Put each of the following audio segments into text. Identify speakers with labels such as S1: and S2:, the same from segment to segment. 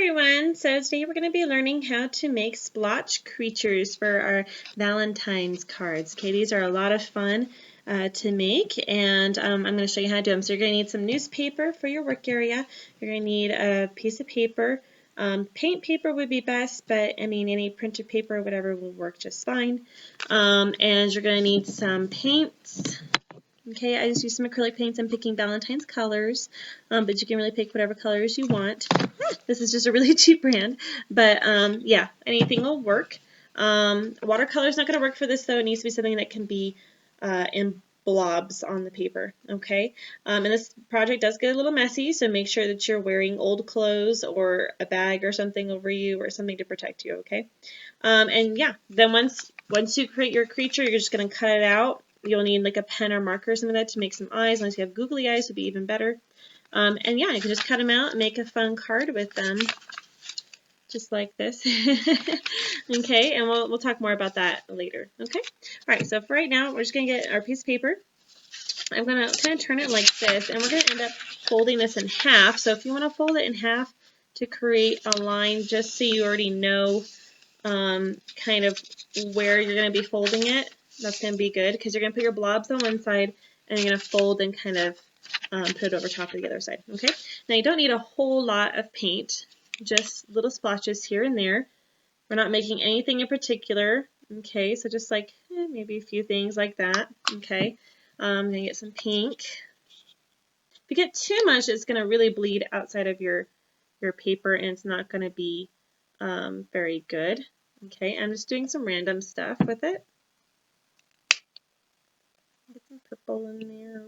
S1: everyone, so today we're going to be learning how to make splotch creatures for our Valentine's cards. Okay, these are a lot of fun to make, and I'm going to show you how to do them. So you're going to need some newspaper for your work area. You're going to need a piece of paper. Paint paper would be best, but I mean any printed paper or whatever will work just fine. And you're going to need some paints. Okay, I just used some acrylic paints. I'm picking Valentine's colors, but you can really pick whatever colors you want. This is just a really cheap brand, but yeah, anything will work. Watercolor is not going to work for this, though. It needs to be something that can be in blobs on the paper, okay? And this project does get a little messy, so make sure that you're wearing old clothes or a bag or something over you or something to protect you, okay? And yeah, then once you create your creature, you're just going to cut it out. You'll need like a pen or marker or something like that to make some eyes. Unless you have googly eyes, would be even better. And yeah, you can just cut them out and make a fun card with them, just like this. Okay, and we'll talk more about that later. Okay, all right. So for right now, we're just gonna get our piece of paper. I'm gonna kind of turn it like this, and we're gonna end up folding this in half. So if you want to fold it in half to create a line, just so you already know kind of where you're gonna be folding it. That's going to be good because you're going to put your blobs on one side and you're going to fold and kind of put it over top of the other side. Okay. Now you don't need a whole lot of paint, just little splotches here and there. We're not making anything in particular. Okay, so just like maybe a few things like that. Okay. I'm going to get some pink. If you get too much, it's going to really bleed outside of your paper and it's not going to be very good. Okay, I'm just doing some random stuff with it. Get some purple in there.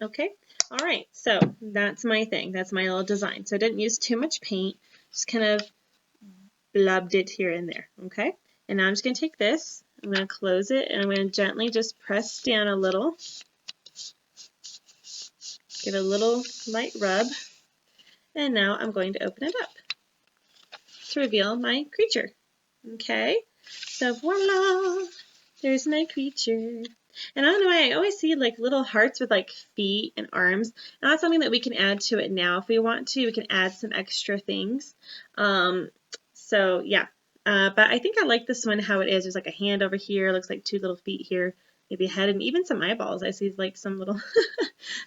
S1: Okay, all right, so that's my thing. That's my little design. So I didn't use too much paint, just kind of blubbed it here and there, okay? And now I'm just going to take this, I'm going to close it, and I'm going to gently just press down a little. Give it a little light rub, and now I'm going to open it up to reveal my creature, okay? So voila! There's my creature. And I don't know why I always see like little hearts with like feet and arms. And that's something that we can add to it now if we want to. We can add some extra things. So yeah. But I think I like this one how it is. There's like a hand over here. Looks like two little feet here. Maybe a head and even some eyeballs. I see like some little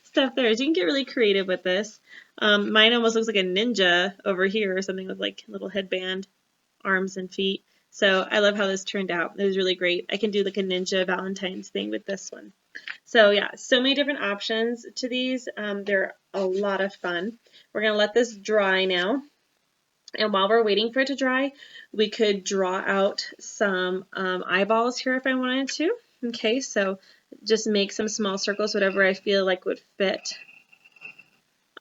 S1: stuff there. So you can get really creative with this. Mine almost looks like a ninja over here or something with like a little headband, arms and feet. So I love how this turned out. It was really great. I can do like a ninja Valentine's thing with this one. So yeah, so many different options to these. They're a lot of fun. We're going to let this dry now. And while we're waiting for it to dry, we could draw out some eyeballs here if I wanted to. Okay, so just make some small circles, whatever I feel like would fit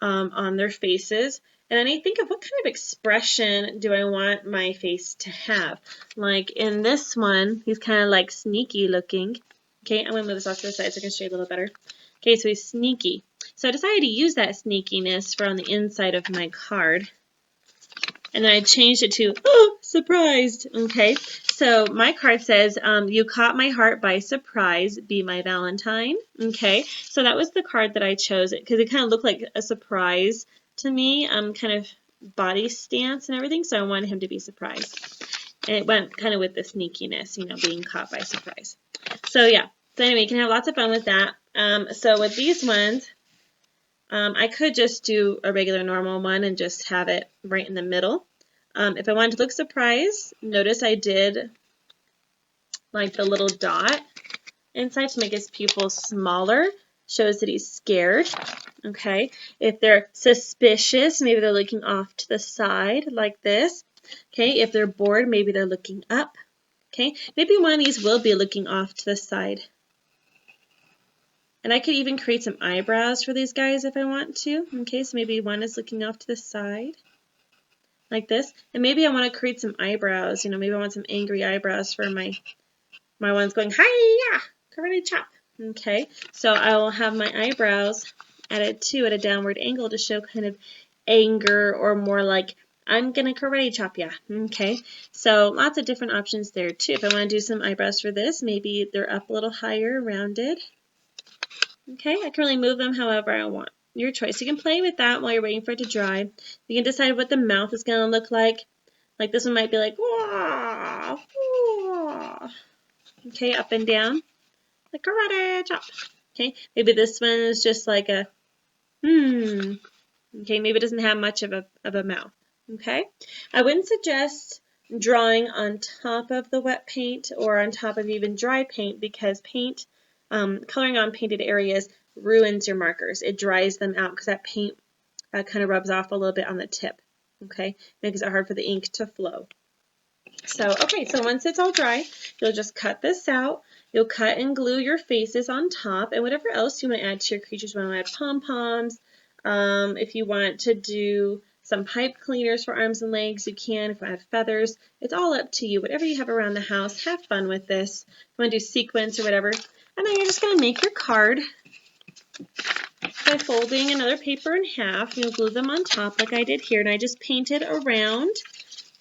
S1: on their faces. And then I think of what kind of expression do I want my face to have. Like in this one, he's kind of like sneaky looking. Okay, I'm going to move this off to the side so I can show you a little better. Okay, so he's sneaky. So I decided to use that sneakiness for on the inside of my card. And then I changed it to, oh, surprised. Okay, so my card says, you caught my heart by surprise, be my Valentine. Okay, so that was the card that I chose because it kind of looked like a surprise to me, kind of body stance and everything, so I wanted him to be surprised. And it went kind of with the sneakiness, you know, being caught by surprise. So yeah, so anyway, you can have lots of fun with that. So with these ones, I could just do a regular normal one and just have it right in the middle. If I wanted to look surprised, notice I did like the little dot inside to make his pupils smaller. Shows that he's scared. Okay. If they're suspicious, maybe they're looking off to the side like this. Okay. If they're bored, maybe they're looking up. Okay. Maybe one of these will be looking off to the side. And I could even create some eyebrows for these guys if I want to. Okay, so maybe one is looking off to the side, like this. And maybe I want to create some eyebrows. You know, maybe I want some angry eyebrows for my ones going, hi-ya, karate chop. Okay, so I will have my eyebrows added too at a downward angle to show kind of anger or more like, I'm going to karate chop ya. Okay, so lots of different options there too. If I want to do some eyebrows for this, maybe they're up a little higher, rounded. Okay, I can really move them however I want. your choice. You can play with that while you're waiting for it to dry. You can decide what the mouth is going to look like. Like this one might be like, wah, wah. Okay, up and down, like karate chop. Okay, maybe this one is just like a, Okay, maybe it doesn't have much of a mouth. Okay, I wouldn't suggest drawing on top of the wet paint or on top of even dry paint because paint, coloring on painted areas ruins your markers. It dries them out because that paint kind of rubs off a little bit on the tip. Okay, makes it hard for the ink to flow. So, okay, so once it's all dry, you'll just cut this out. You'll cut and glue your faces on top and whatever else you want to add to your creatures. You want to add pom-poms. If you want to do some pipe cleaners for arms and legs, you can. If you want to add feathers, it's all up to you. Whatever you have around the house, have fun with this. If you want to do sequins or whatever. And then you're just going to make your card by folding another paper in half. You'll glue them on top like I did here. And I just painted around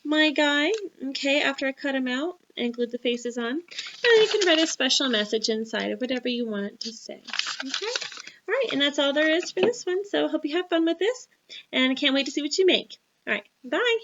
S1: my guy, okay, after I cut him out and glued the faces on. And you can write a special message inside of whatever you want it to say, okay? All right, and that's all there is for this one. So I hope you have fun with this, and I can't wait to see what you make. All right, bye.